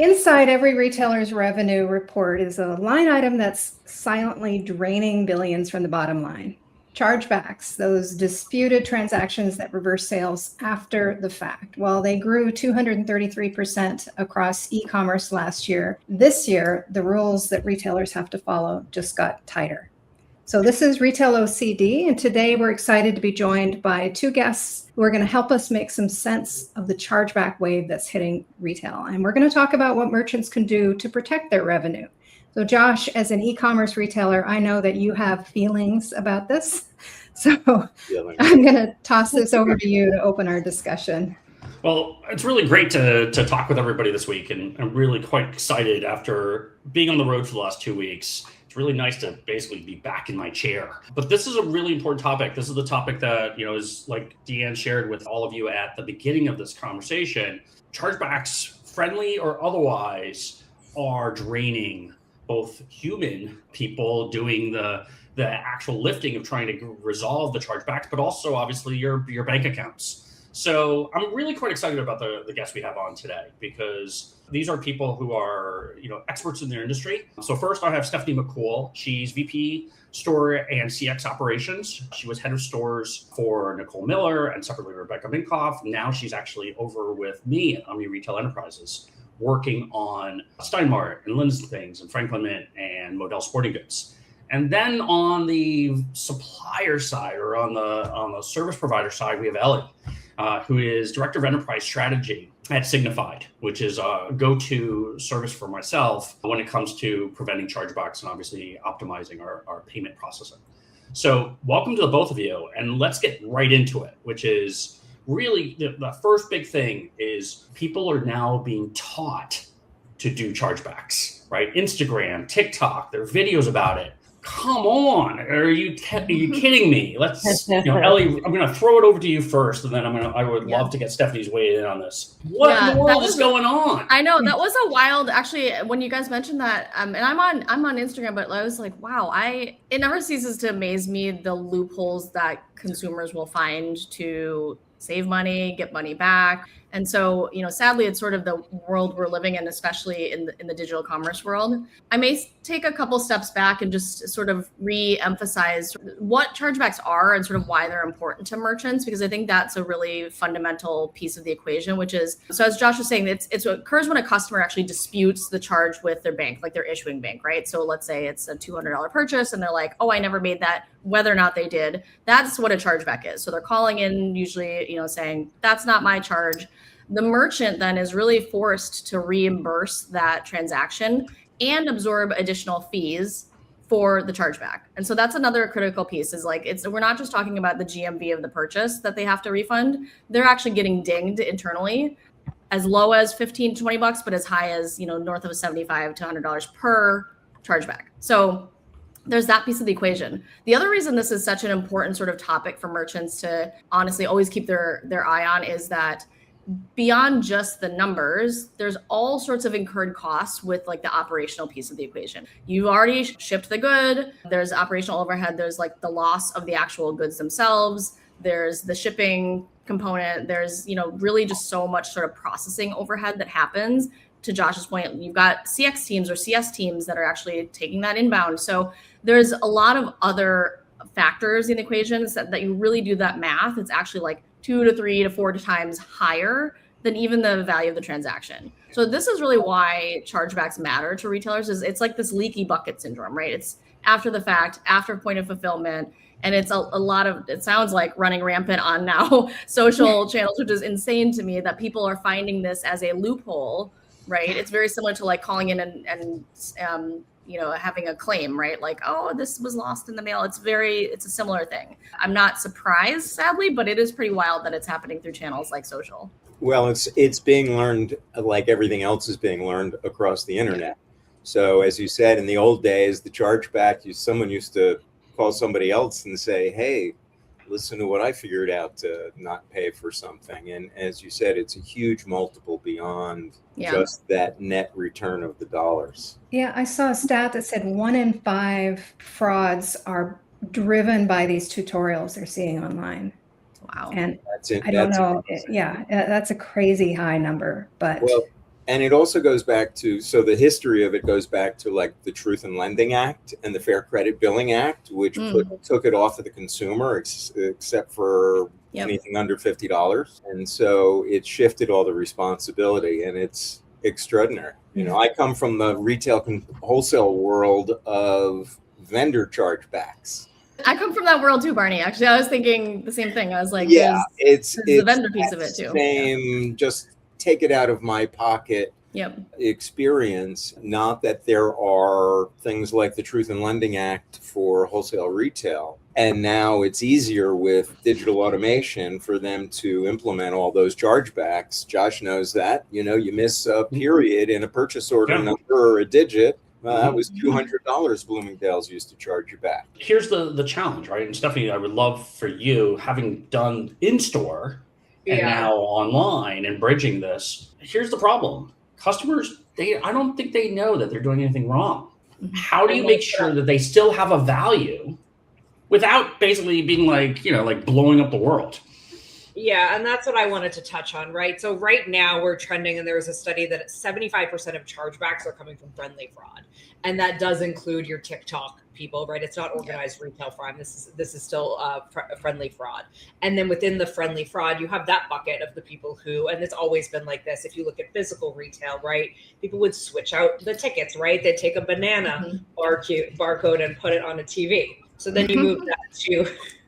Inside every retailer's revenue report is a line item that's silently draining billions from the bottom line. Chargebacks, those disputed transactions that reverse sales after the fact. While they grew 233% across e-commerce last year, this year, the rules that retailers have to follow just got tighter. So this is Retail OCD, and today we're excited to be joined by two guests who are going to help us make some sense of the chargeback wave that's hitting retail. And we're going to talk about what merchants can do to protect their revenue. So Josh, as an e-commerce retailer, I know that you have feelings about this. So I'm going to toss this over to you to open our discussion. Well, it's really great to talk with everybody this week, and I'm really quite excited after being on the road for the last 2 weeks. It's really nice to basically be back in my chair. But this is a really important topic. This is the topic that, is like Deanne shared with all of you at the beginning of this conversation. Chargebacks, friendly or otherwise, are draining both human people doing the actual lifting of trying to resolve the chargebacks, but also obviously your bank accounts. So I'm really quite excited about the guests we have on today, because these are people who are, experts in their industry. So first I have Stephanie McCool. She's VP Store and CX Operations. She was head of stores for Nicole Miller and separately Rebecca Minkoff. Now she's actually over with me at Omni Retail Enterprises, working on Steinmart and Lynn's Things and Franklin Mint and Model Sporting Goods. And then on the supplier side, or on the service provider side, we have Ellie, who is Director of Enterprise Strategy at Signified, which is a go-to service for myself when it comes to preventing chargebacks and obviously optimizing our payment processing. So welcome to the both of you, and let's get right into it, which is really the first big thing is people are now being taught to do chargebacks, right? Instagram, TikTok, there are videos about it. Come on, are you kidding me? Let's, Ellie, I'm going to throw it over to you first, and then I would love to get Stephanie's weigh in on this. What in the world is going on? I know that was a wild, actually, when you guys mentioned that, and I'm on Instagram, but I was like, wow, it never ceases to amaze me the loopholes that consumers will find to save money, get money back. And so, sadly, it's sort of the world we're living in, especially in the digital commerce world. I may take a couple steps back and just sort of re-emphasize what chargebacks are and sort of why they're important to merchants, because I think that's a really fundamental piece of the equation, which is, so as Josh was saying, it occurs when a customer actually disputes the charge with their bank, like their issuing bank, right? So let's say it's a $200 purchase and they're like, oh, I never made that, whether or not they did. That's what a chargeback is. So they're calling in usually, saying, that's not my charge. The merchant then is really forced to reimburse that transaction and absorb additional fees for the chargeback. And so that's another critical piece, is like, we're not just talking about the GMV of the purchase that they have to refund. They're actually getting dinged internally as low as $15, $20, but as high as, north of $75 to $100 per chargeback. So there's that piece of the equation. The other reason this is such an important sort of topic for merchants to honestly always keep their eye on is that beyond just the numbers, there's all sorts of incurred costs with like the operational piece of the equation. You've already shipped the good. There's operational overhead. There's like the loss of the actual goods themselves. There's the shipping component. There's, really just so much sort of processing overhead that happens. To Josh's point, you've got CX teams or CS teams that are actually taking that inbound. So there's a lot of other factors in equations that you really do that math. It's actually like 2 to 3 to 4 times higher than even the value of the transaction. So this is really why chargebacks matter to retailers. Is it's like this leaky bucket syndrome, right? It's after the fact, after point of fulfillment. And it's a lot of, it sounds like running rampant on now social channels, which is insane to me that people are finding this as a loophole, right? It's very similar to like calling in and having a claim, right? Like, oh, this was lost in the mail. It's a similar thing. I'm not surprised, sadly, but it is pretty wild that it's happening through channels like social. Well, it's being learned like everything else is being learned across the internet. So as you said, in the old days, the chargeback, someone used to call somebody else and say, hey, listen to what I figured out to not pay for something. And as you said, it's a huge multiple beyond just that net return of the dollars. Yeah, I saw a stat that said 1 in 5 frauds are driven by these tutorials they're seeing online. Wow. And I don't know. Yeah, that's a crazy high number. But And it also goes back to, so the history of it goes back to like the Truth in Lending Act and the Fair Credit Billing Act, which took it off of the consumer, except for anything under $50. And so it shifted all the responsibility, and it's extraordinary. You know, I come from the retail wholesale world of vendor chargebacks. I come from that world too, Barney. Actually, I was thinking the same thing. I was like, it's the vendor piece of it too. Same, just take it out of my pocket experience. Not that there are things like the Truth in Lending Act for wholesale retail. And now it's easier with digital automation for them to implement all those chargebacks. Josh knows that. You know, you miss a period in a purchase order number or a digit. Well, that was $200 Bloomingdale's used to charge you back. Here's the challenge, right? And Stephanie, I would love for you, having done in-store and now online and bridging this, here's the problem. Customers, I don't think they know that they're doing anything wrong. How do you make sure that they still have a value without basically being like, you know, like blowing up the world? Yeah, and that's what I wanted to touch on, right? So right now we're trending, and there was a study that 75% of chargebacks are coming from friendly fraud. And that does include your TikTok people, right? It's not organized retail fraud. This is still friendly fraud. And then within the friendly fraud, you have that bucket of the people who, and it's always been like this, if you look at physical retail, right? People would switch out the tickets, right? They'd take a banana barcode and put it on a TV. So then you move that to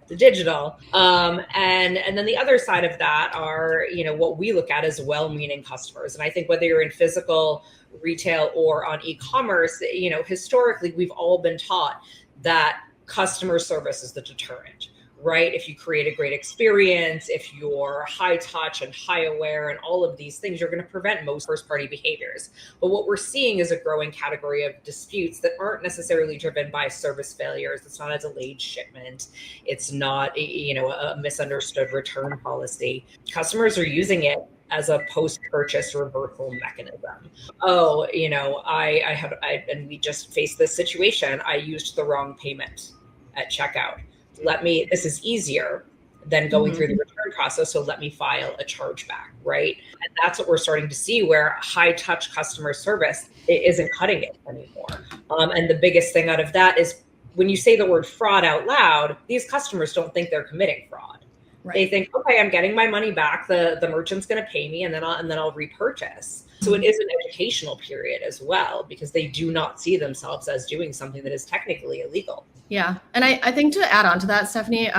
the digital. And then the other side of that are, you know, what we look at as well-meaning customers. And I think whether you're in physical retail or on e-commerce, you know, historically, we've all been taught that customer service is the deterrent, right? If you create a great experience, if you're high touch and high aware and all of these things, you're going to prevent most first-party behaviors. But what we're seeing is a growing category of disputes that aren't necessarily driven by service failures. It's not a delayed shipment. It's not, you know, a misunderstood return policy. Customers are using it as a post-purchase reversal mechanism. Oh, you know, and we just faced this situation. I used the wrong payment at checkout. This is easier than going through the return process. So let me file a chargeback, right? And that's what we're starting to see, where high touch customer service isn't cutting it anymore. And the biggest thing out of that is when you say the word fraud out loud, these customers don't think they're committing fraud. Right. They think, okay, I'm getting my money back. The merchant's going to pay me, and then I'll repurchase. So it is an educational period as well, because they do not see themselves as doing something that is technically illegal. Yeah. And I think to add on to that, Stephanie,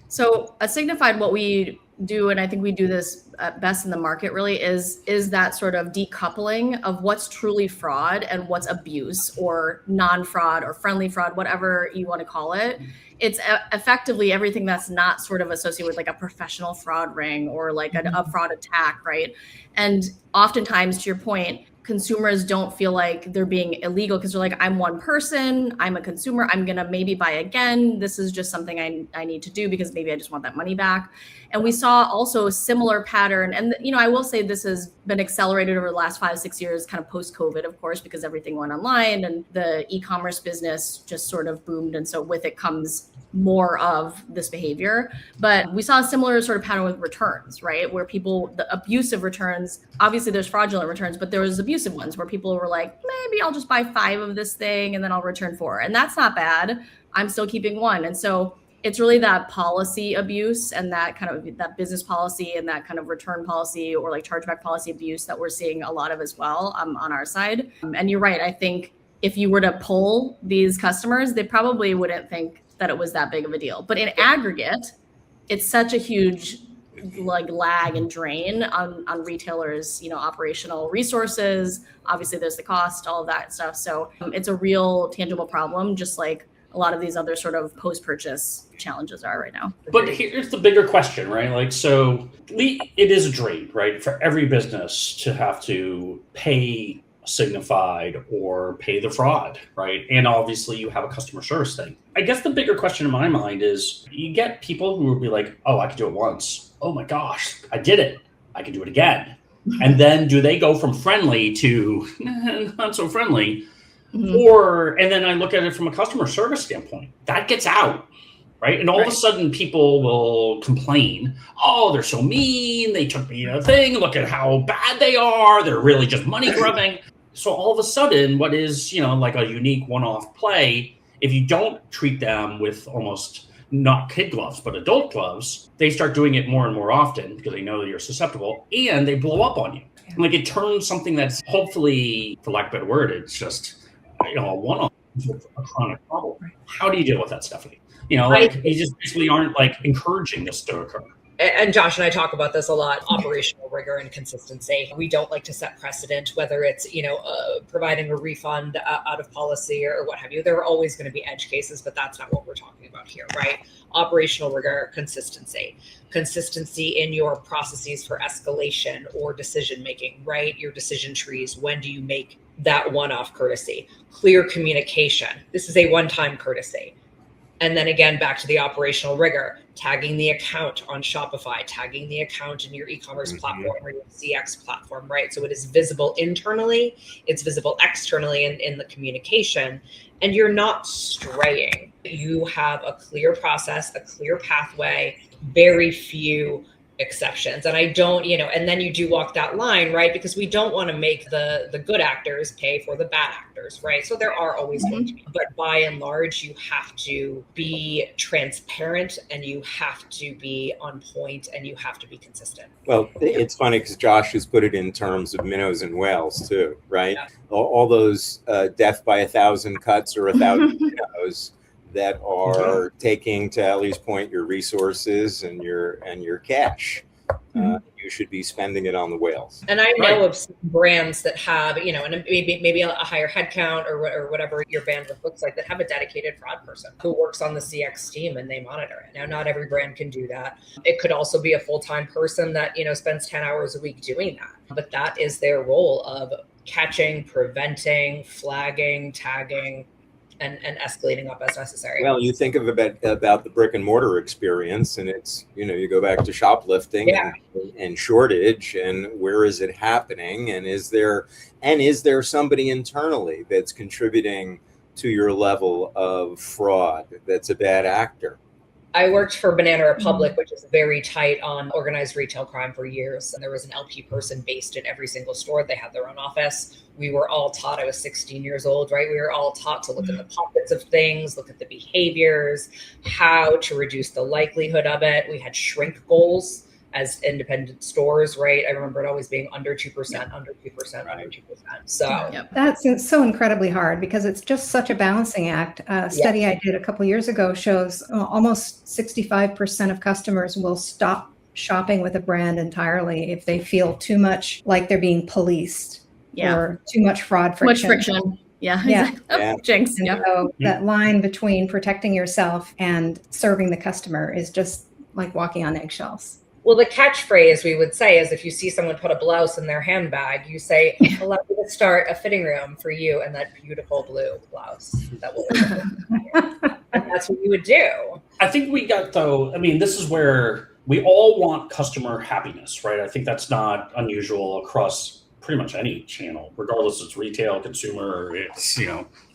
so at Signified, what we do, and I think we do this best in the market really, is that sort of decoupling of what's truly fraud and what's abuse or non-fraud or friendly fraud, whatever you want to call it. It's effectively everything that's not sort of associated with like a professional fraud ring or like a fraud attack, right? And oftentimes, to your point, consumers don't feel like they're being illegal because they're like, I'm one person, I'm a consumer, I'm going to maybe buy again. This is just something I need to do because maybe I just want that money back. And we saw also a similar pattern. And, you know, I will say this has been accelerated over the last 5-6 years, kind of post-COVID, of course, because everything went online and the e-commerce business just sort of boomed. And so with it comes more of this behavior. But we saw a similar sort of pattern with returns, right? Where the abusive returns, obviously there's fraudulent returns, but there was abusive ones where people were like, maybe I'll just buy 5 of this thing and then I'll return 4. And that's not bad. I'm still keeping 1. And so it's really that policy abuse and that kind of that business policy and that kind of return policy or like chargeback policy abuse that we're seeing a lot of as well on our side. And you're right. I think if you were to poll these customers, they probably wouldn't think that it was that big of a deal. But in aggregate, it's such a huge like lag and drain on retailers, you know, operational resources. Obviously, there's the cost, all of that stuff. So it's a real tangible problem, just like a lot of these other sort of post-purchase challenges are right now. But here's the bigger question, right? Like, so it is a drain, right, for every business to have to pay Signified or pay the fraud, right? And obviously you have a customer service thing. I guess the bigger question in my mind is you get people who will be like, oh, I could do it once. Oh my gosh, I did it. I can do it again. And then do they go from friendly to not so friendly? And then I look at it from a customer service standpoint. That gets out, right? And all of a sudden people will complain, oh, they're so mean, they took me a thing, look at how bad they are, they're really just money grubbing. So all of a sudden, what is, like a unique one-off play, if you don't treat them with almost not kid gloves, but adult gloves, they start doing it more and more often because they know that you're susceptible, and they blow up on you. Like it turns something that's hopefully, for lack of a better word, it's just, a one-off into a chronic problem. How do you deal with that, Stephanie? You just basically aren't like encouraging this to occur. And Josh and I talk about this a lot, operational rigor and consistency. We don't like to set precedent, whether it's, providing a refund out of policy or what have you. There are always going to be edge cases, but that's not what we're talking about here, right? Operational rigor, consistency in your processes for escalation or decision-making, right? Your decision trees. When do you make that one-off courtesy? Clear communication. This is a one-time courtesy. And then again, back to the operational rigor, tagging the account on Shopify, tagging the account in your e-commerce platform or your CX platform, right? So it is visible internally, it's visible externally in the communication, and you're not straying. You have a clear process, a clear pathway, very few exceptions. And I don't, and then you do walk that line, right? Because we don't want to make the good actors pay for the bad actors, right? So there are always going to be, but by and large, you have to be transparent and you have to be on point and you have to be consistent. Well, it's funny because Josh has put it in terms of minnows and whales too, right? Yeah. All those death by 1,000 cuts or 1,000 minnows that are taking, to Ellie's point, your resources and your cash. You should be spending it on the whales. And I know of some brands that have, and maybe a higher headcount or whatever your bandwidth looks like, that have a dedicated fraud person who works on the CX team and they monitor it. Now, not every brand can do that. It could also be a full-time person that, spends 10 hours a week doing that. But that is their role of catching, preventing, flagging, tagging, and escalating up as necessary. Well, you think of about the brick and mortar experience, and it's, you go back to shoplifting and shortage, and where is it happening? And is there somebody internally that's contributing to your level of fraud that's a bad actor? I worked for Banana Republic, which is very tight on organized retail crime for years. And there was an LP person based in every single store. They had their own office. We were all taught, I was 16 years old, right? We were all taught to look at the pockets of things, look at the behaviors, how to reduce the likelihood of it. We had shrink goals as independent stores, right? I remember it always being under 2%, under 2%, under 2%. So that's so incredibly hard because it's just such a balancing act. A study I did a couple of years ago shows almost 65% of customers will stop shopping with a brand entirely if they feel too much like they're being policed or too much fraud friction. Much friction. Yeah. Jinx. So that line between protecting yourself and serving the customer is just like walking on eggshells. Well, the catchphrase we would say is if you see someone put a blouse in their handbag, you say, allow me to start a fitting room for you and that beautiful blue blouse. That will and that's what you would do. I think this is where we all want customer happiness, right? I think that's not unusual across pretty much any channel, regardless if it's retail, consumer, it's,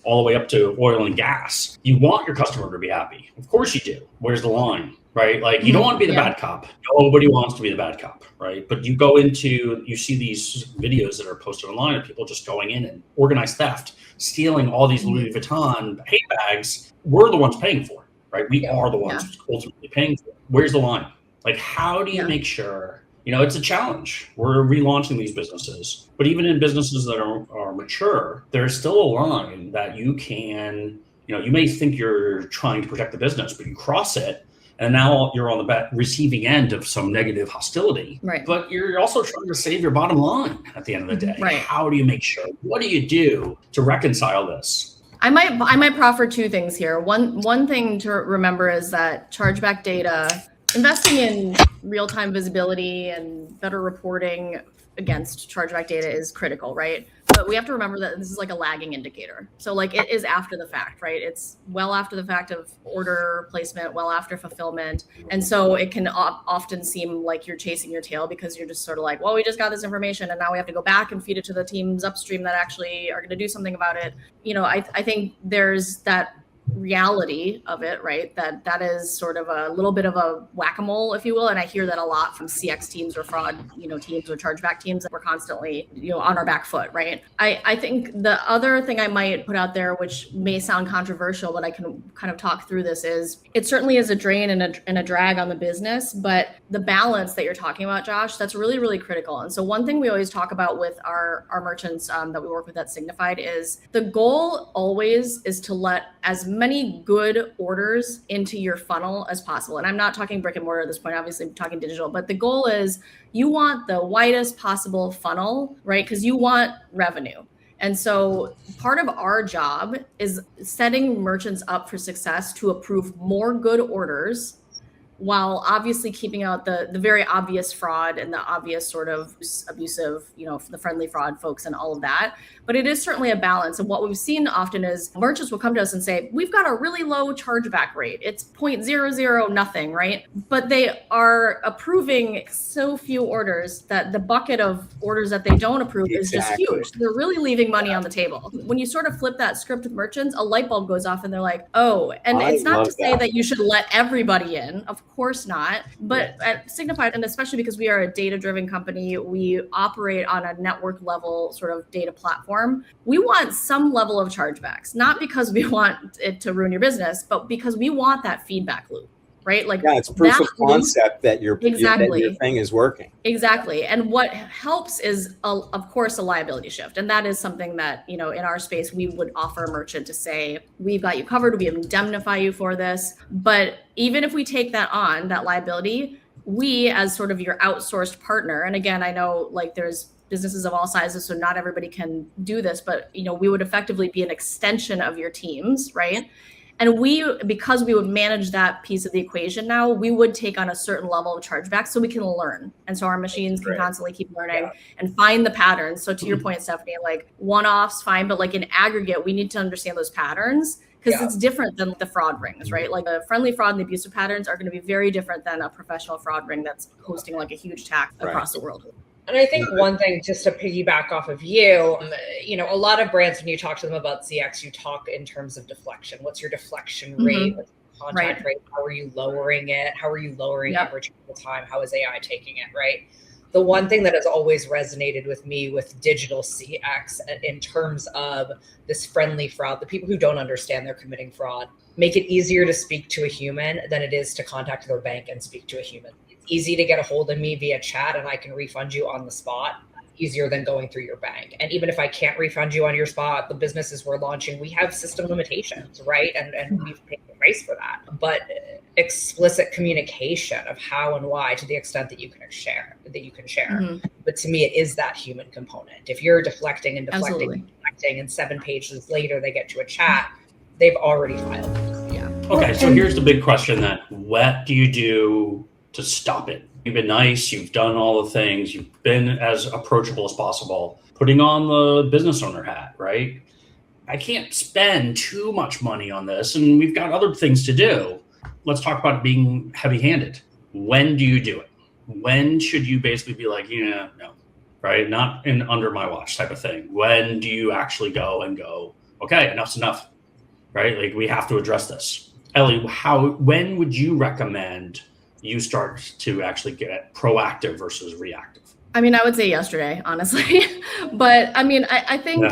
all the way up to oil and gas. You want your customer to be happy. Of course you do. Where's the line? Right? Like you don't want to be the bad cop. Nobody wants to be the bad cop, right? But you see these videos that are posted online of people just going in and organized theft, stealing all these Louis Vuitton handbags. We're the ones paying for it, right? We are the ones ultimately paying for it. Where's the line? Like, how do you make sure, it's a challenge. We're relaunching these businesses, but even in businesses that are mature, there's still a line that you can, you may think you're trying to protect the business, but you cross it. And now you're on the receiving end of some negative hostility, right? But you're also trying to save your bottom line at the end of the day. Right. How do you make sure? What do you do to reconcile this? I might proffer two things here. One thing to remember is that chargeback data, investing in real-time visibility and better reporting against chargeback data is critical, right? But we have to remember that this is like a lagging indicator. So like it is after the fact, right? It's well after the fact of order placement, well after fulfillment. And so it can often seem like you're chasing your tail because you're just sort of like, well, we just got this information and now we have to go back and feed it to the teams upstream that actually are going to do something about it. I think there's that reality of it, right? That is sort of a little bit of a whack-a-mole, if you will. And I hear that a lot from CX teams or fraud, teams or chargeback teams that we're constantly, on our back foot, right? I think the other thing I might put out there, which may sound controversial, but I can kind of talk through this, is it certainly is a drain and a drag on the business, but the balance that you're talking about, Josh, that's really, really critical. And so one thing we always talk about with our merchants that we work with at Signified is the goal always is to let as many good orders into your funnel as possible. And I'm not talking brick and mortar at this point, obviously I'm talking digital, but the goal is you want the widest possible funnel, right? Because you want revenue. And so part of our job is setting merchants up for success to approve more good orders, while obviously keeping out the very obvious fraud and the obvious sort of abusive, the friendly fraud folks and all of that. But it is certainly a balance. And what we've seen often is merchants will come to us and say, we've got a really low chargeback rate. It's 0.00 nothing, right? But they are approving so few orders that the bucket of orders that they don't approve is just huge. They're really leaving money on the table. When you sort of flip that script with merchants, a light bulb goes off and they're like, oh, and it's not to say that you should let everybody in. Of course not. But at Signified, and especially because we are a data-driven company, we operate on a network level sort of data platform. We want some level of chargebacks, not because we want it to ruin your business, but because we want that feedback loop, right? Like, it's proof of concept that your thing is working. Exactly. And what helps is, of course, a liability shift. And that is something that, in our space, we would offer a merchant to say, we've got you covered, we indemnify you for this. But even if we take that on, that liability, we, as sort of your outsourced partner, and again, I know like there's businesses of all sizes, so not everybody can do this, but we would effectively be an extension of your teams, right? And because we would manage that piece of the equation now, we would take on a certain level of chargeback so we can learn. And so our machines can constantly keep learning and find the patterns. So to your point, Stephanie, like one-offs, fine, but like in aggregate, we need to understand those patterns, because it's different than the fraud rings, right? Like the friendly fraud and the abusive patterns are going to be very different than a professional fraud ring that's hosting like a huge attack across the world. And I think one thing, just to piggyback off of you, a lot of brands, when you talk to them about CX, you talk in terms of deflection. What's your deflection rate? What's your contact rate? How are you lowering it? How are you lowering average time? How is AI taking it, right? The one thing that has always resonated with me with digital CX in terms of this friendly fraud, the people who don't understand they're committing fraud, make it easier to speak to a human than it is to contact their bank and speak to a human. It's easy to get a hold of me via chat and I can refund you on the spot, easier than going through your bank. And even if I can't refund you on your spot, the businesses we're launching, we have system limitations, right? And we've paid the price for that. But explicit communication of how and why, to the extent that you can share. But to me, it is that human component. If you're deflecting and and 7 pages later they get to a chat, they've already filed. Okay, so here's the big question then. What do you do to stop it? You've been nice, you've done all the things, you've been as approachable as possible, putting on the business owner hat, right? I can't spend too much money on this, and we've got other things to do. Let's talk about being heavy-handed. When do you do it? When should you basically be like, no, right? Not in under my watch type of thing. When do you actually go, okay, enough's enough, right? Like, we have to address this. Ellie, when would you recommend you start to actually get proactive versus reactive? I mean, I would say yesterday, honestly. But I mean, I think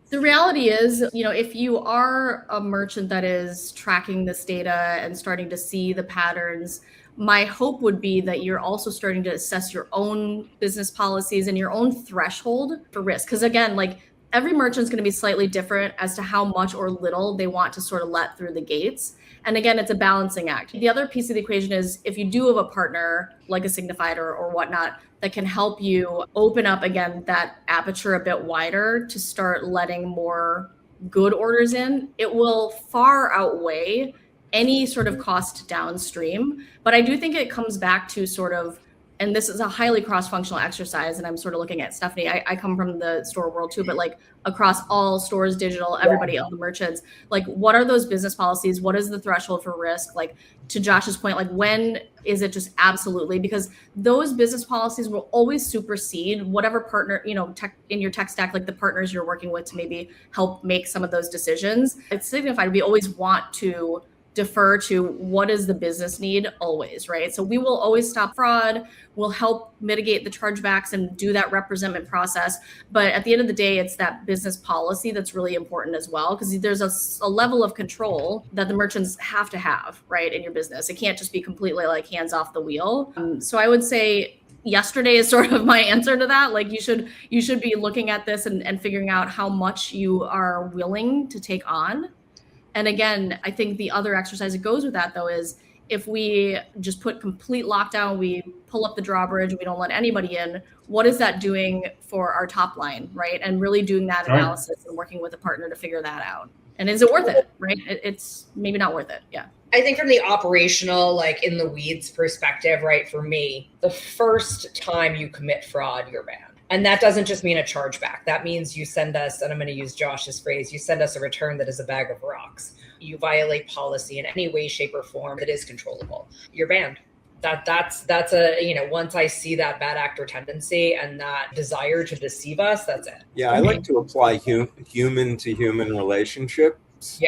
the reality is, if you are a merchant that is tracking this data and starting to see the patterns, my hope would be that you're also starting to assess your own business policies and your own threshold for risk. Because again, like every merchant is going to be slightly different as to how much or little they want to sort of let through the gates. And again, it's a balancing act. The other piece of the equation is if you do have a partner like a Signified or whatnot that can help you open up, again, that aperture a bit wider to start letting more good orders in, it will far outweigh any sort of cost downstream. But I do think it comes back to sort of and this is a highly cross-functional exercise, and I'm sort of looking at Stephanie. I come from the store world too, but like across all stores, digital, everybody, all the merchants, like what are those business policies? What is the threshold for risk? Like to Josh's point, like when is it just absolutely? Because those business policies will always supersede whatever partner, tech in your tech stack, like the partners you're working with to maybe help make some of those decisions. It's signified we always want to defer to what is the business need always, right? So we will always stop fraud, we'll help mitigate the chargebacks and do that representment process. But at the end of the day, it's that business policy that's really important as well, because there's a level of control that the merchants have to have, right, in your business. It can't just be completely like hands off the wheel. So I would say yesterday is sort of my answer to that. Like you should be looking at this and figuring out how much you are willing to take on. And again, I think the other exercise that goes with that, though, is if we just put complete lockdown, we pull up the drawbridge, we don't let anybody in, what is that doing for our top line, right? And really doing that analysis and working with a partner to figure that out. And is it worth it, right? It's maybe not worth it, yeah. I think from the operational, like in the weeds perspective, right, for me, the first time you commit fraud, you're banned. And that doesn't just mean a chargeback. That means you send us, and I'm going to use Josh's phrase, you send us a return that is a bag of rocks. You violate policy in any way, shape, or form that is controllable. You're banned. That's a, once I see that bad actor tendency and that desire to deceive us, that's it. Yeah, I like to apply human to human relationships,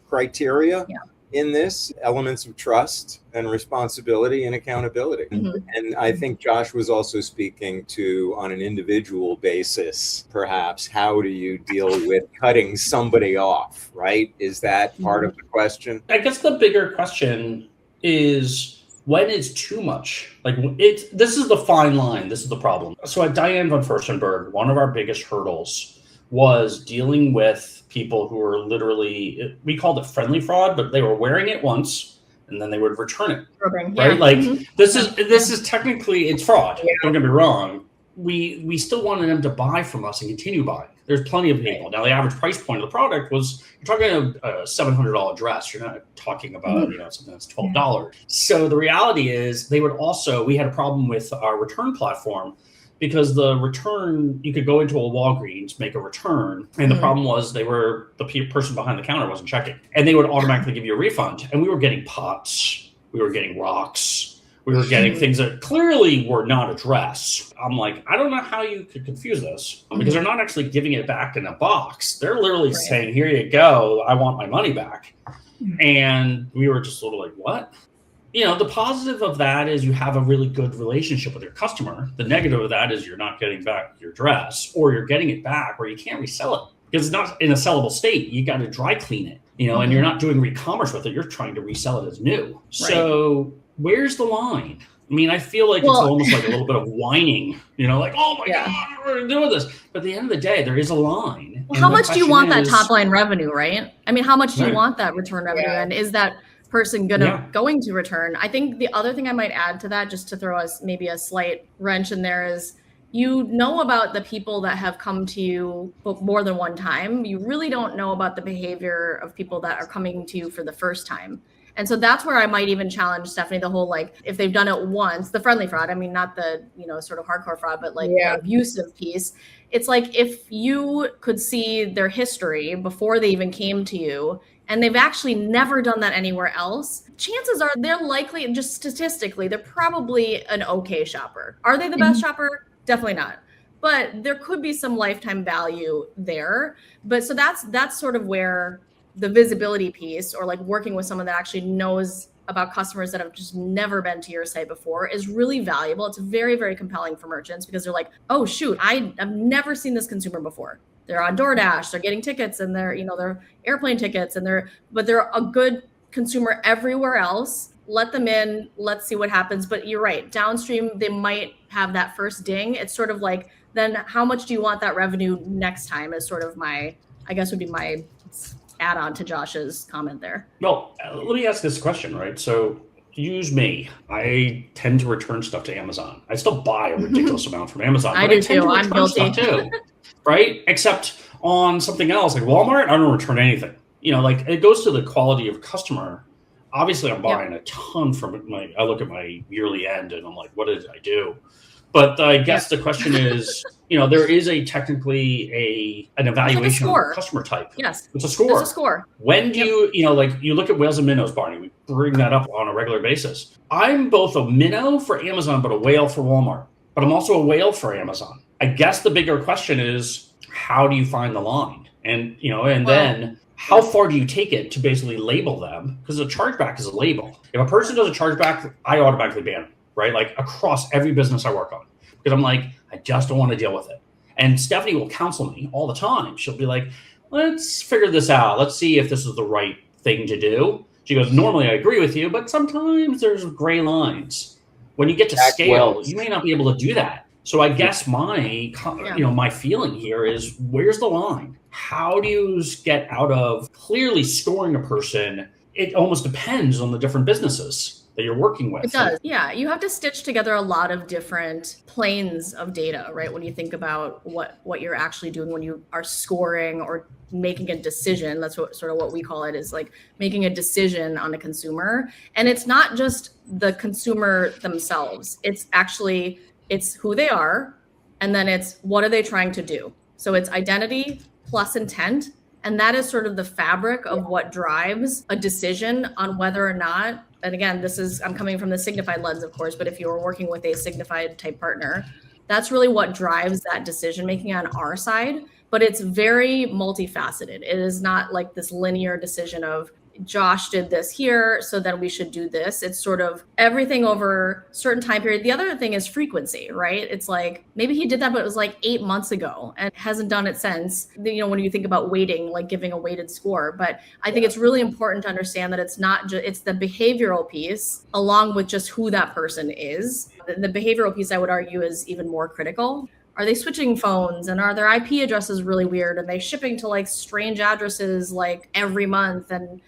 criteria. Yeah. In this, elements of trust and responsibility and accountability. Mm-hmm. And I think Josh was also speaking to, on an individual basis, perhaps, how do you deal with cutting somebody off, right? Is that part of the question? I guess the bigger question is, when is too much? Like this is the fine line. This is the problem. So at Diane von Furstenberg, one of our biggest hurdles was dealing with people who were literally, we called it friendly fraud, but they were wearing it once and then they would return it. Right? Yeah. Like this is technically, it's fraud. Yeah. Don't get me wrong. We still wanted them to buy from us and continue buying. There's plenty of people. Now the average price point of the product was, you're talking a $700 dress. You're not talking about something that's $12. So the reality is we had a problem with our return platform, because the return, you could go into a Walgreens, make a return, and the problem was the person behind the counter wasn't checking, and they would automatically give you a refund. And we were getting pots, we were getting rocks, we were getting things that clearly were not a dress. I'm like, I don't know how you could confuse this, because they're not actually giving it back in a box. They're literally saying, here you go, I want my money back. And we were just sort of like, what? The positive of that is you have a really good relationship with your customer. The negative of that is you're not getting back your dress, or you're getting it back where you can't resell it because it's not in a sellable state. You got to dry clean it, and you're not doing re-commerce with it. You're trying to resell it as new. Right. So where's the line? I mean, I feel like it's almost like a little bit of whining, like, oh my God, we're doing this. But at the end of the day, there is a line. Well, how much do you want that top line revenue, right? I mean, how much do you want that return revenue? Yeah. And is that person going to return? I think the other thing I might add to that, just to throw us maybe a slight wrench in there, is about the people that have come to you more than one time. You really don't know about the behavior of people that are coming to you for the first time. And so that's where I might even challenge Stephanie, the whole, like, if they've done it once, the friendly fraud, I mean, not the, sort of hardcore fraud, but like the abusive piece. It's like, if you could see their history before they even came to you, and they've actually never done that anywhere else, chances are they're likely, just statistically, they're probably an okay shopper. Are they the best shopper? Definitely not. But there could be some lifetime value there. But so that's sort of where the visibility piece, or like working with someone that actually knows about customers that have just never been to your site before, is really valuable. It's very, very compelling for merchants, because they're like, oh shoot, I've never seen this consumer before. They're on DoorDash, they're getting tickets, and they're airplane tickets, but they're a good consumer everywhere else. Let them in, let's see what happens. But you're right, downstream, they might have that first ding. It's sort of like, then how much do you want that revenue next time, is sort of my add on to Josh's comment there. Well, let me ask this question, right? So use me. I tend to return stuff to Amazon. I still buy a ridiculous amount from Amazon. I do too. I'm guilty too. Right? Except on something else like Walmart, I don't return anything. Like, it goes to the quality of customer. obviously I'm buying a ton from I look at my yearly end and I'm like, what did I do? But I guess the question is, there is technically an evaluation of customer type. Yes. It's a score. There's a score. When do you look at whales and minnows, Barney, we bring that up on a regular basis. I'm both a minnow for Amazon, but a whale for Walmart. But I'm also a whale for Amazon. I guess the bigger question is, how do you find the line? And, then how far do you take it to basically label them? Because a chargeback is a label. If a person does a chargeback, I automatically ban them, right? Like across every business I work on. Because I'm like, I just don't want to deal with it. And Stephanie will counsel me all the time. She'll be like, let's figure this out. Let's see if this is the right thing to do. She goes, normally I agree with you, but sometimes there's gray lines. When you get to scale, you may not be able to do that. So I guess my feeling here is, where's the line? How do you get out of clearly scoring a person? It almost depends on the different businesses that you're working with. It does. Yeah. You have to stitch together a lot of different planes of data, right? When you think about what you're actually doing when you are scoring or making a decision. That's what we call it, is like making a decision on a consumer. And it's not just the consumer themselves. It's who they are. And then it's what are they trying to do? So it's identity plus intent. And that is sort of the fabric of what drives a decision on whether or not, and again, I'm coming from the Signified lens, of course, but if you're working with a Signified type partner, that's really what drives that decision making on our side. But it's very multifaceted. It is not like this linear decision of Josh did this here, so then we should do this. It's sort of everything over a certain time period. The other thing is frequency, right? It's like maybe he did that, but it was like 8 months ago and hasn't done it since. When you think about weighting, like giving a weighted score. But I think it's really important to understand that it's not just, it's the behavioral piece along with just who that person is. The behavioral piece, I would argue, is even more critical. Are they switching phones, and are their IP addresses really weird? Are they shipping to like strange addresses like every month? And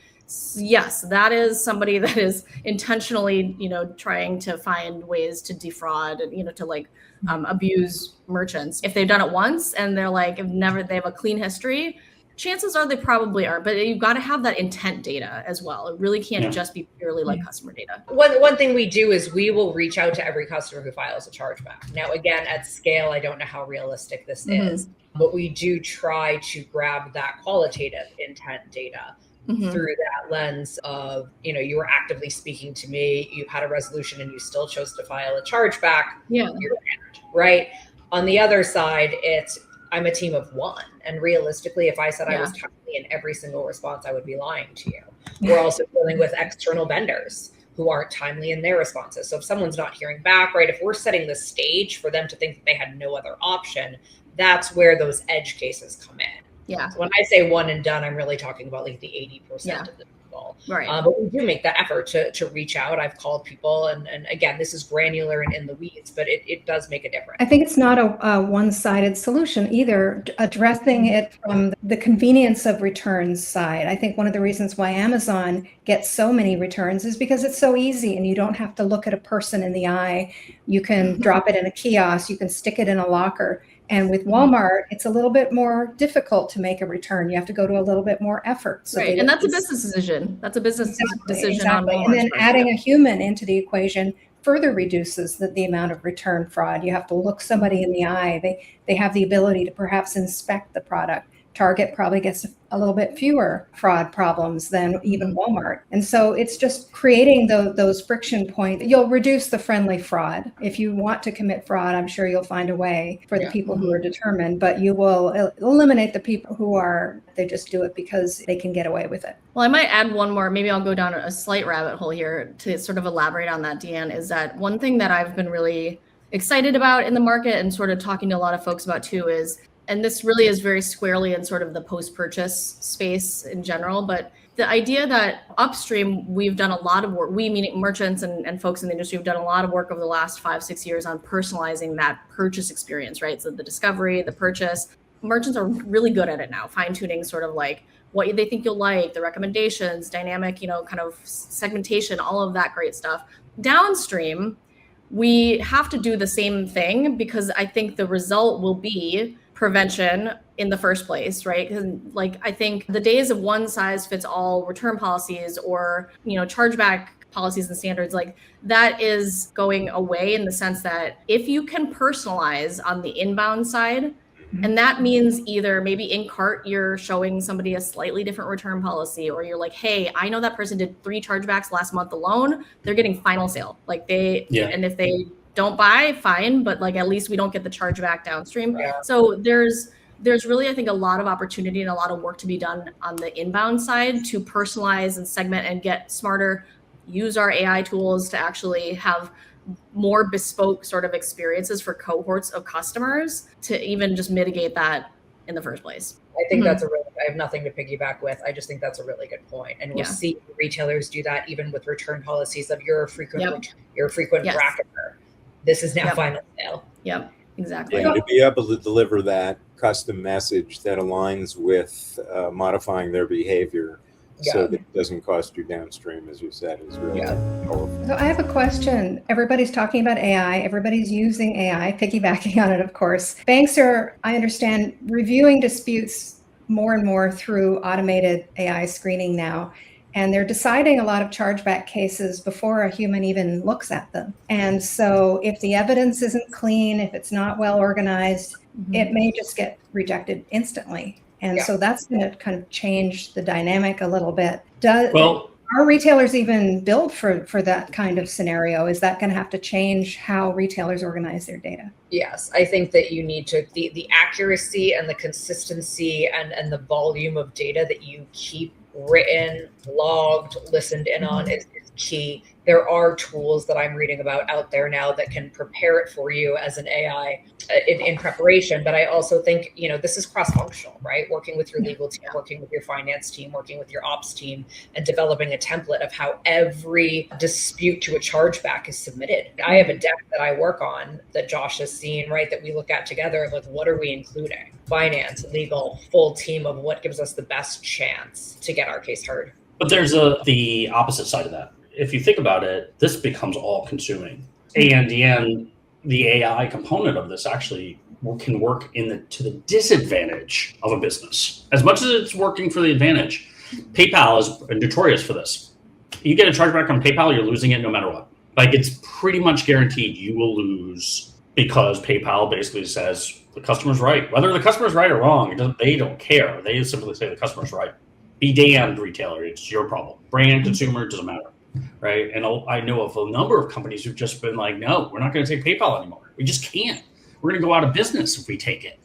yes, that is somebody that is intentionally, trying to find ways to defraud and, to abuse merchants. If they've done it once and they're like, they have a clean history, chances are they probably are, but you've got to have that intent data as well. It really can't just be purely like customer data. One thing we do is we will reach out to every customer who files a chargeback. Now, again, at scale, I don't know how realistic this is, but we do try to grab that qualitative intent data through that lens of, you were actively speaking to me, you had a resolution and you still chose to file a chargeback. Yeah. You're banned, right? On the other side, I'm a team of one. And realistically, if I said I was timely in every single response, I would be lying to you. We're also dealing with external vendors who aren't timely in their responses. So if someone's not hearing back, right, if we're setting the stage for them to think that they had no other option, that's where those edge cases come in. Yeah. So when I say one and done, I'm really talking about like the 80% of the people. Right. But we do make that effort to reach out. I've called people, and again, this is granular and in the weeds, but it does make a difference. I think it's not a one-sided solution either. Addressing it from the convenience of returns side. I think one of the reasons why Amazon gets so many returns is because it's so easy and you don't have to look at a person in the eye. You can drop it in a kiosk, you can stick it in a locker. And with Walmart, it's a little bit more difficult to make a return. You have to go to a little bit more effort. So right. And that's a business decision. That's a business decision on Walmart. And then adding a human into the equation further reduces the amount of return fraud. You have to look somebody in the eye. They have the ability to perhaps inspect the product. Target probably gets a little bit fewer fraud problems than even Walmart. And so it's just creating those friction points. You'll reduce the friendly fraud. If you want to commit fraud, I'm sure you'll find a way for the people who are determined, but you will eliminate the people who they just do it because they can get away with it. Well, I might add one more, maybe I'll go down a slight rabbit hole here to sort of elaborate on that, Deanne, is that one thing that I've been really excited about in the market and sort of talking to a lot of folks about too is, and this really is very squarely in sort of the post-purchase space in general, but the idea that upstream, we've done a lot of work, we meaning merchants and folks in the industry have done a lot of work over the last 5-6 years on personalizing that purchase experience, right? So the discovery, the purchase, merchants are really good at it now, fine-tuning sort of like what they think you'll like, the recommendations, dynamic, kind of segmentation, all of that great stuff. Downstream, we have to do the same thing because I think the result will be prevention in the first place, right? Because like I think the days of one size fits all return policies or, you know, chargeback policies and standards, like that is going away in the sense that if you can personalize on the inbound side, and that means either maybe in cart, you're showing somebody a slightly different return policy, or you're like, hey, I know that person did 3 chargebacks last month alone. They're getting final sale. Like and if they don't buy, fine, but like at least we don't get the chargeback downstream. Yeah. So there's really, I think, a lot of opportunity and a lot of work to be done on the inbound side to personalize and segment and get smarter, use our AI tools to actually have more bespoke sort of experiences for cohorts of customers to even just mitigate that in the first place. I think I have nothing to piggyback with. I just think that's a really good point. And we'll see retailers do that even with return policies of you're a frequent bracketer. This is now final sale. Yep, exactly. And to be able to deliver that custom message that aligns with modifying their behavior so that it doesn't cost you downstream, as you said, is really powerful. So I have a question. Everybody's talking about AI. Everybody's using AI, piggybacking on it, of course. Banks are, I understand, reviewing disputes more and more through automated AI screening now. And they're deciding a lot of chargeback cases before a human even looks at them. And so if the evidence isn't clean, if it's not well organized, it may just get rejected instantly. And so that's going to kind of change the dynamic a little bit. Are retailers even built for that kind of scenario? Is that going to have to change how retailers organize their data? Yes, I think that you need to, the accuracy and the consistency and the volume of data that you keep written, logged, listened in on is key. There are tools that I'm reading about out there now that can prepare it for you as an AI in preparation. But I also think, you know, this is cross-functional, right? Working with your legal team, working with your finance team, working with your ops team, and developing a template of how every dispute to a chargeback is submitted. I have a deck that I work on that Josh has seen, right? That we look at together, like what are we including? Finance, legal, full team of what gives us the best chance to get our case heard. But there's the opposite side of that. If you think about it, this becomes all consuming. And the AI component of this actually can work to the disadvantage of a business. As much as it's working for the advantage, PayPal is notorious for this. You get a chargeback on PayPal, you're losing it no matter what. Like it's pretty much guaranteed you will lose because PayPal basically says the customer's right. Whether the customer's right or wrong, they don't care. They simply say the customer's right. Be damned, retailer. It's your problem. Brand, consumer, doesn't matter. Right. And I know of a number of companies who've just been like, no, we're not going to take PayPal anymore. We just can't. We're going to go out of business if we take it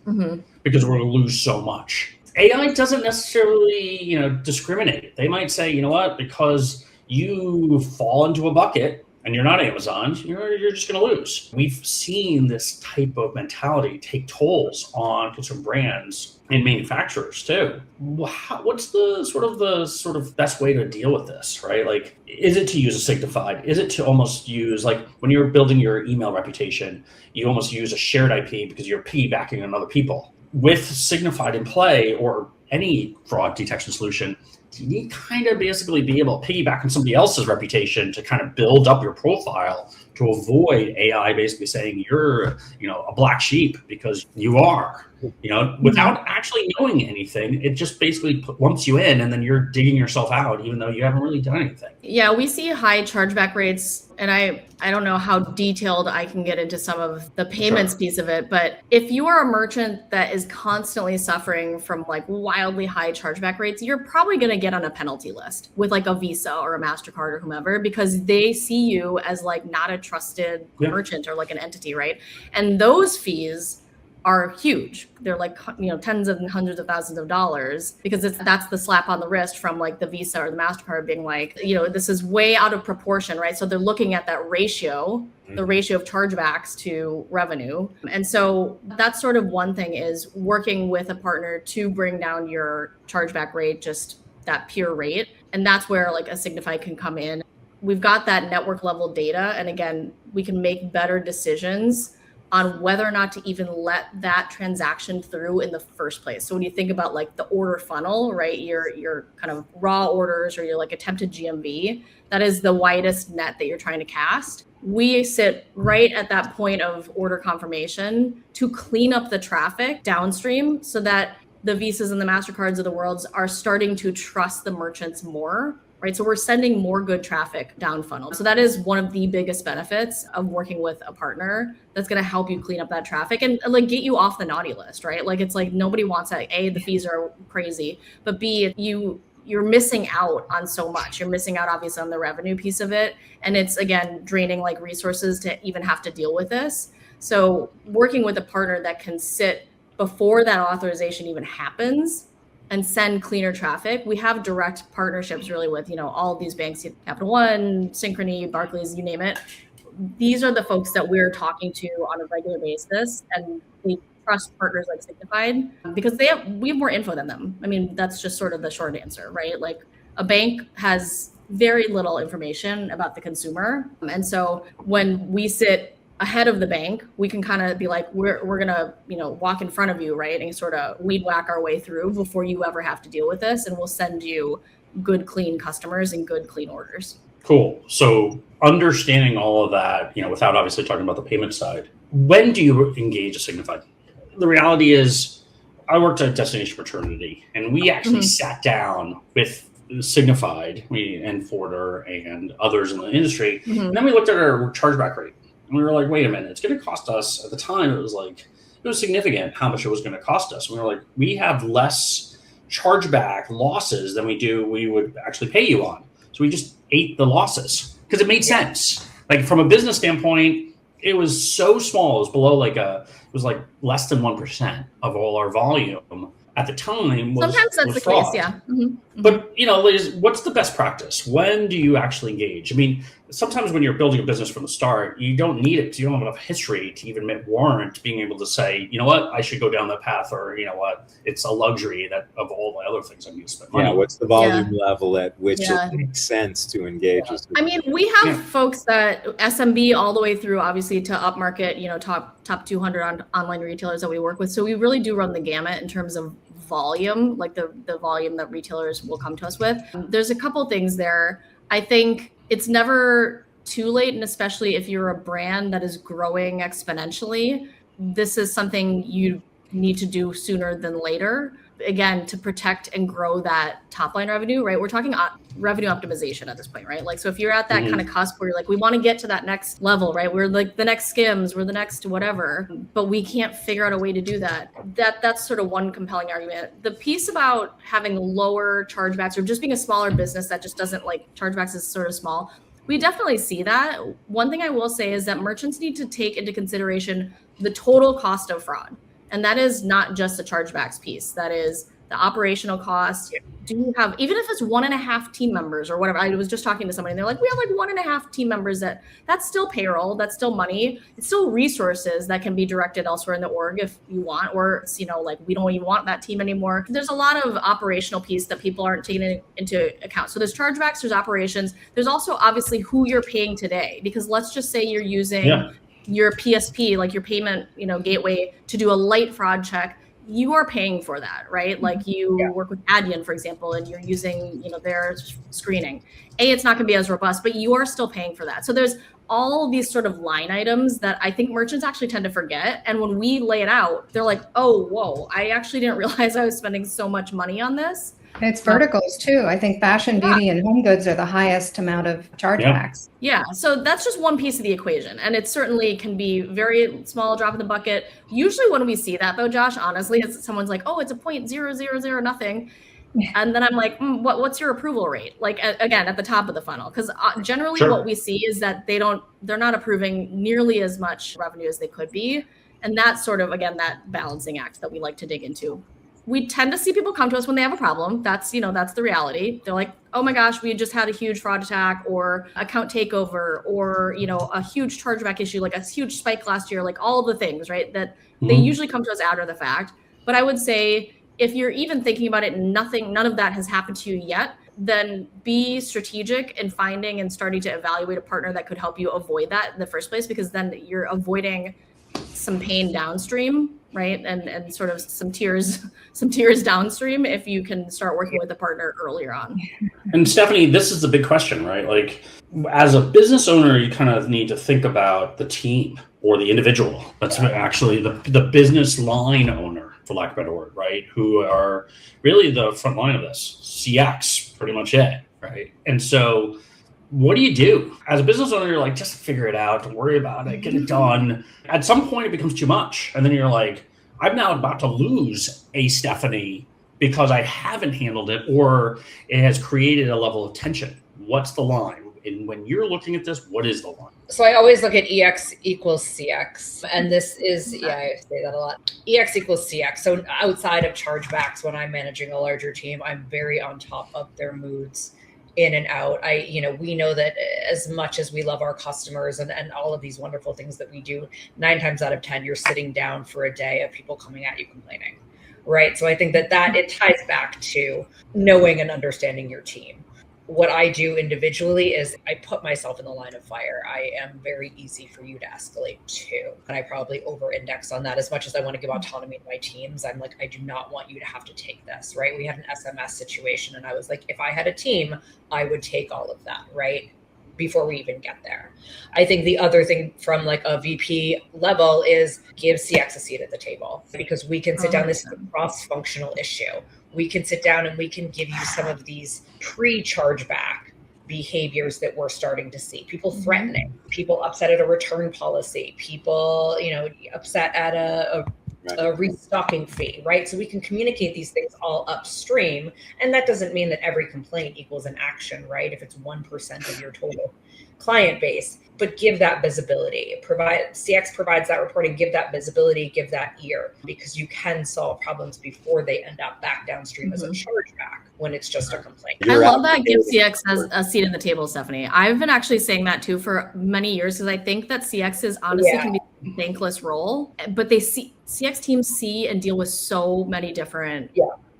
because we're going to lose so much. AI doesn't necessarily, discriminate. They might say, you know what, because you fall into a bucket and you're not Amazon, you're just going to lose. We've seen this type of mentality take tolls on consumer brands and manufacturers too. What's the sort of best way to deal with this, right? Like, is it to use a signified? Is it to almost use, like when you're building your email reputation, you almost use a shared IP because you're piggybacking on other people. With signified in play or any fraud detection solution, you need to kind of basically be able to piggyback on somebody else's reputation to kind of build up your profile to avoid AI basically saying you're, a black sheep because you are, without actually knowing anything. It just basically lumps you in and then you're digging yourself out even though you haven't really done anything. Yeah, we see high chargeback rates. And I don't know how detailed I can get into some of the payments piece of it, but if you are a merchant that is constantly suffering from like wildly high chargeback rates, you're probably going to get on a penalty list with like a Visa or a MasterCard or whomever, because they see you as like not a trusted merchant or like an entity, right? And those fees are huge. They're like, tens and hundreds of thousands of dollars because that's the slap on the wrist from like the Visa or the MasterCard being like, this is way out of proportion, right? So they're looking at that ratio, the ratio of chargebacks to revenue. And so that's sort of one thing, is working with a partner to bring down your chargeback rate, just that pure rate. And that's where like a Signify can come in. We've got that network level data. And again, we can make better decisions on whether or not to even let that transaction through in the first place. So when you think about like the order funnel, right, your kind of raw orders or your like attempted GMV, that is the widest net that you're trying to cast. We sit right at that point of order confirmation to clean up the traffic downstream so that the Visas and the MasterCards of the world are starting to trust the merchants more, right? So we're sending more good traffic down funnel. So that is one of the biggest benefits of working with a partner that's going to help you clean up that traffic and like get you off the naughty list, right? Like it's like nobody wants that. A, the fees are crazy, but B, you're missing out on so much. You're missing out obviously on the revenue piece of it. And it's again, draining like resources to even have to deal with this. So working with a partner that can sit before that authorization even happens and send cleaner traffic. We have direct partnerships really with, all of these banks, Capital One, Synchrony, Barclays, you name it. These are the folks that we're talking to on a regular basis, and we trust partners like Signified because we have more info than them. I mean, that's just sort of the short answer, right? Like a bank has very little information about the consumer. And so when we sit ahead of the bank, we can kind of be like, we're gonna, walk in front of you, right? And sort of weed whack our way through before you ever have to deal with this. And we'll send you good, clean customers and good, clean orders. Cool. So understanding all of that, without obviously talking about the payment side, when do you engage a Signified? The reality is I worked at Destination Fraternity and we actually sat down with Signified, and Forder and others in the industry. And then we looked at our chargeback rate. And we were like, wait a minute, it's going to cost us. At the time, it was significant how much it was going to cost us. And we were like, we have less chargeback losses than we would actually pay you on. So we just ate the losses because it made sense. Like from a business standpoint, it was so small. It was like less than 1% of all our volume at the time. Sometimes that's the fraud. case, yeah. But, Liz, what's the best practice? When do you actually engage? I mean, sometimes when you're building a business from the start, you don't need it because you don't have enough history to even warrant being able to say, you know what, I should go down that path, or you know what, it's a luxury that of all the other things I'm used to spend money. Yeah, what's the volume level at which it makes sense to engage? I mean, we have folks that SMB all the way through, obviously, to upmarket, top 200 online retailers that we work with. So we really do run the gamut in terms of volume, like the volume that retailers will come to us with. There's a couple things there. I think it's never too late, and especially if you're a brand that is growing exponentially, this is something you need to do sooner than later. Again, to protect and grow that top line revenue, right? We're talking revenue optimization at this point, right? Like, so if you're at that kind of cusp where you're like, we want to get to that next level, right? We're like the next Skims, we're the next whatever, but we can't figure out a way to do that. That's sort of one compelling argument. The piece about having lower chargebacks or just being a smaller business that just doesn't like chargebacks is sort of small. We definitely see that. One thing I will say is that merchants need to take into consideration the total cost of fraud. And that is not just the chargebacks piece. That is the operational cost. Do you have, even if it's 1.5 team members or whatever, I was just talking to somebody and they're like, we have like 1.5 team members that's still payroll, that's still money. It's still resources that can be directed elsewhere in the org if you want, or it's, like we don't even want that team anymore. There's a lot of operational piece that people aren't taking into account. So there's chargebacks, there's operations. There's also obviously who you're paying today, because let's just say you're using your PSP, like your payment, gateway, to do a light fraud check. You are paying for that, right? Like you work with Adyen, for example, and you're using, their screening. It's not going to be as robust, but you are still paying for that. So there's all these sort of line items that I think merchants actually tend to forget. And when we lay it out, they're like, oh, whoa, I actually didn't realize I was spending so much money on this. It's verticals too. I think fashion, beauty, and home goods are the highest amount of chargebacks. Yeah. So that's just one piece of the equation. And it certainly can be very small drop in the bucket. Usually when we see that though, Josh, honestly, it's someone's like, oh, it's a 0.000 nothing. And then I'm like, what's your approval rate? Like, again, at the top of the funnel. Because generally what we see is that they're not approving nearly as much revenue as they could be. And that's sort of, again, that balancing act that we like to dig into. We tend to see people come to us when they have a problem. That's the reality. They're like, oh my gosh, we just had a huge fraud attack or account takeover or, a huge chargeback issue, like a huge spike last year, like all of the things, right? That they usually come to us after the fact. But I would say if you're even thinking about it, none of that has happened to you yet, then be strategic in finding and starting to evaluate a partner that could help you avoid that in the first place, because then you're avoiding some pain downstream, right? And sort of some tears downstream if you can start working with a partner earlier on. And Stephanie, this is the big question, right? Like, as a business owner, you kind of need to think about the team or the individual. That's actually the business line owner, for lack of a better word, right? Who are really the front line of this. CX, pretty much it, right? And so what do you do? As a business owner, you're like, just figure it out. Don't worry about it. Get it done. At some point, it becomes too much. And then you're like, I'm now about to lose a Stephanie because I haven't handled it, or it has created a level of tension. What's the line? And when you're looking at this, what is the line? So I always look at EX equals CX. And this is, I say that a lot. EX equals CX. So outside of chargebacks, when I'm managing a larger team, I'm very on top of their moods in and out. We know that as much as we love our customers and all of these wonderful things that we do, 9 times out of 10, you're sitting down for a day of people coming at you complaining, right? So I think that it ties back to knowing and understanding your team. What I do individually is I put myself in the line of fire. I am very easy for you to escalate to. And I probably over-index on that. As much as I want to give autonomy to my teams, I'm like, I do not want you to have to take this, right? We had an SMS situation and I was like, if I had a team, I would take all of that, right? Before we even get there. I think the other thing from like a VP level is give CX a seat at the table, because we can sit down. This is a cross-functional issue. We can sit down and we can give you some of these pre-chargeback behaviors that we're starting to see. People threatening, people upset at a return policy, people, upset at a restocking fee, right? So we can communicate these things all upstream. And that doesn't mean that every complaint equals an action, right? If it's 1% of your total client base, but give that visibility. CX provides that reporting, give that visibility, give that ear, because you can solve problems before they end up back downstream as a chargeback when it's just a complaint. I love that give CX as a seat at the table, Stephanie. I've been actually saying that too for many years, because I think that CX is honestly can be a thankless role, but CX teams see and deal with so many different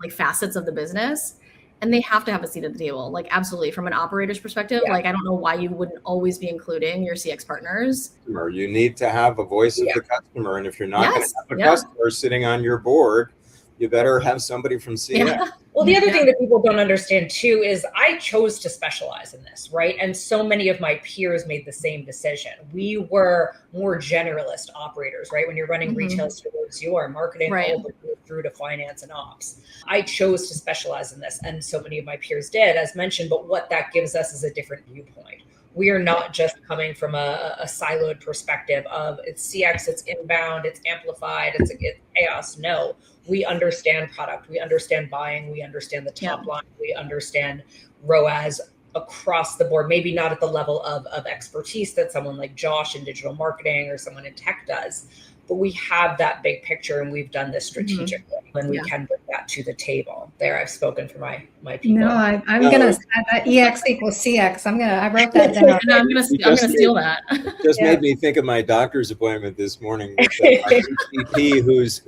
like facets of the business. And they have to have a seat at the table, like absolutely. From an operator's perspective, like I don't know why you wouldn't always be including your CX partners. You need to have a voice of the customer. And if you're not going to have a customer sitting on your board, you better have somebody from CX. Yeah. Well, the other thing that people don't understand too is I chose to specialize in this, right? And so many of my peers made the same decision. We were more generalist operators, right? When you're running retail stores, you are marketing all the way through to finance and ops. I chose to specialize in this, and so many of my peers did, as mentioned, but what that gives us is a different viewpoint. We are not just coming from a siloed perspective of it's CX, it's inbound, it's amplified, it's chaos. No, we understand product, we understand buying, we understand the top line, we understand ROAS across the board, maybe not at the level of expertise that someone like Josh in digital marketing or someone in tech does, but we have that big picture and we've done this strategically and we can bring that to the table. There, I've spoken for my people. No, I'm going to add that EX equals CX. I wrote that down. And I'm going to steal that. Just made me think of my doctor's appointment this morning with HCP who's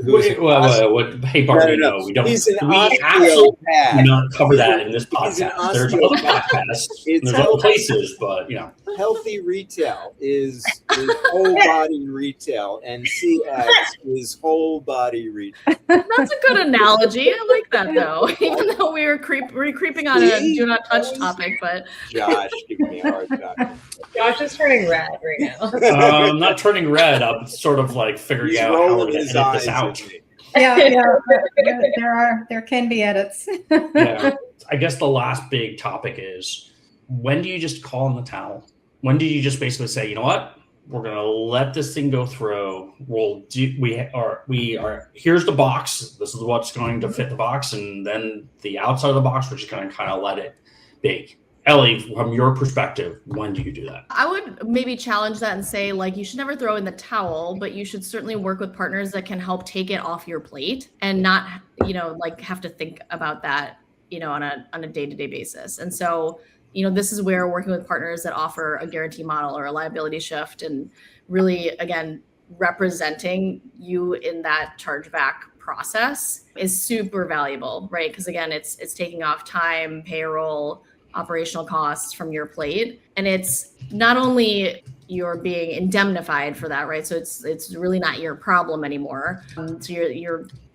hey, Barbie, no, we don't. He's an we absolutely do not cover that in this podcast. There's other podcasts. There's other places, but healthy retail is whole body retail, and CX is whole body retail. That's a good analogy. I like that though. Even though we're creeping on a do not touch topic, but Josh, give me a hard time. Josh is turning red right now. I'm not turning red. I'm sort of like figuring out how we're going to edit this out. There can be edits. I guess the last big topic is, when do you just call in the towel? When do you just basically say, you know what? We're going to let this thing go through. Here's the box. This is what's going to fit the box. And then the outside of the box, we're just going to kind of let it be. Ellie, from your perspective, when do you do that? I would maybe challenge that and say, like, you should never throw in the towel, but you should certainly work with partners that can help take it off your plate and not, have to think about that, on a day-to-day basis. And so, this is where working with partners that offer a guarantee model or a liability shift and really, again, representing you in that chargeback process is super valuable, right? Because again, it's taking off time, payroll, operational costs from your plate. And it's not only, you're being indemnified for that, right? So it's really not your problem anymore. So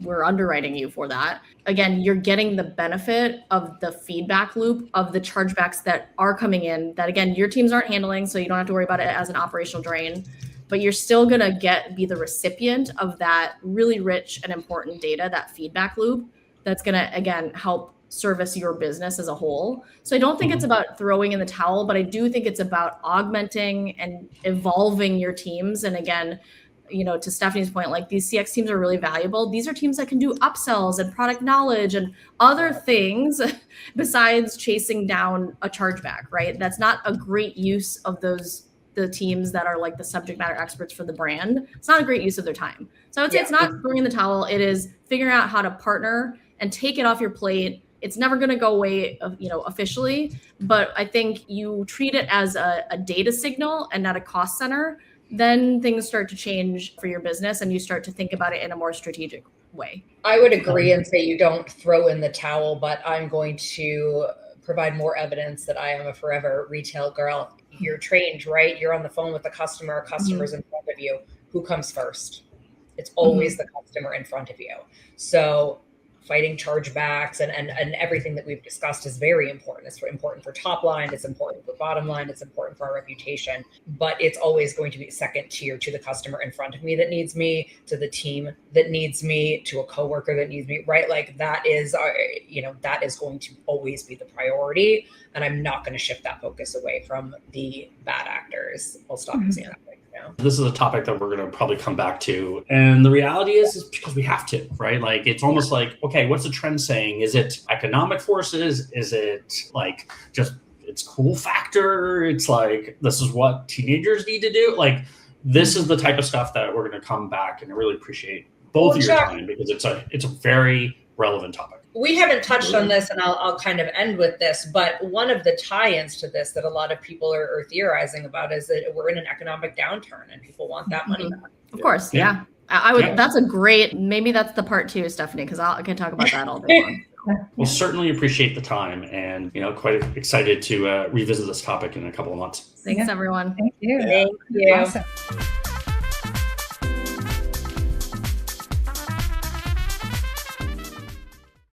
we're underwriting you for that. Again, you're getting the benefit of the feedback loop of the chargebacks that are coming in that, again, your teams aren't handling, so you don't have to worry about it as an operational drain, but you're still going to be the recipient of that really rich and important data, that feedback loop that's going to, again, help service your business as a whole. So I don't think it's about throwing in the towel, but I do think it's about augmenting and evolving your teams. And again, to Stephanie's point, like these CX teams are really valuable. These are teams that can do upsells and product knowledge and other things besides chasing down a chargeback, right? That's not a great use of the teams that are like the subject matter experts for the brand. It's not a great use of their time. So I would say it's not throwing in the towel. It is figuring out how to partner and take it off your plate. It's never going to go away, officially, but I think you treat it as a data signal and not a cost center. Then things start to change for your business and you start to think about it in a more strategic way. I would agree and say you don't throw in the towel, but I'm going to provide more evidence that I am a forever retail girl. You're trained, right? You're on the phone with the customer, customers in front of you. Who comes first? It's always the customer in front of you. So fighting chargebacks and everything that we've discussed is very important. It's important for top line. It's important for bottom line. It's important for our reputation, but it's always going to be second tier to the customer in front of me that needs me, to the team that needs me, to a coworker that needs me, right? Like that is that is going to always be the priority. And I'm not going to shift that focus away from the bad actors. I'll stop using that. This is a topic that we're going to probably come back to. And the reality is because we have to, right? Like, it's almost like, okay, what's the trend saying? Is it economic forces? Is it like just it's cool factor? It's like, this is what teenagers need to do. Like, this is the type of stuff that we're going to come back, and I really appreciate both of your time because it's a very relevant topic. We haven't touched on this, and I'll kind of end with this, but one of the tie-ins to this that a lot of people are theorizing about is that we're in an economic downturn and people want that money back. Of course, yeah. I would. That's a great, maybe that's the part 2, Stephanie, because I can talk about that all day long. We'll certainly appreciate the time and, quite excited to revisit this topic in a couple of months. Thanks, everyone. Thank you. Thank you. Awesome.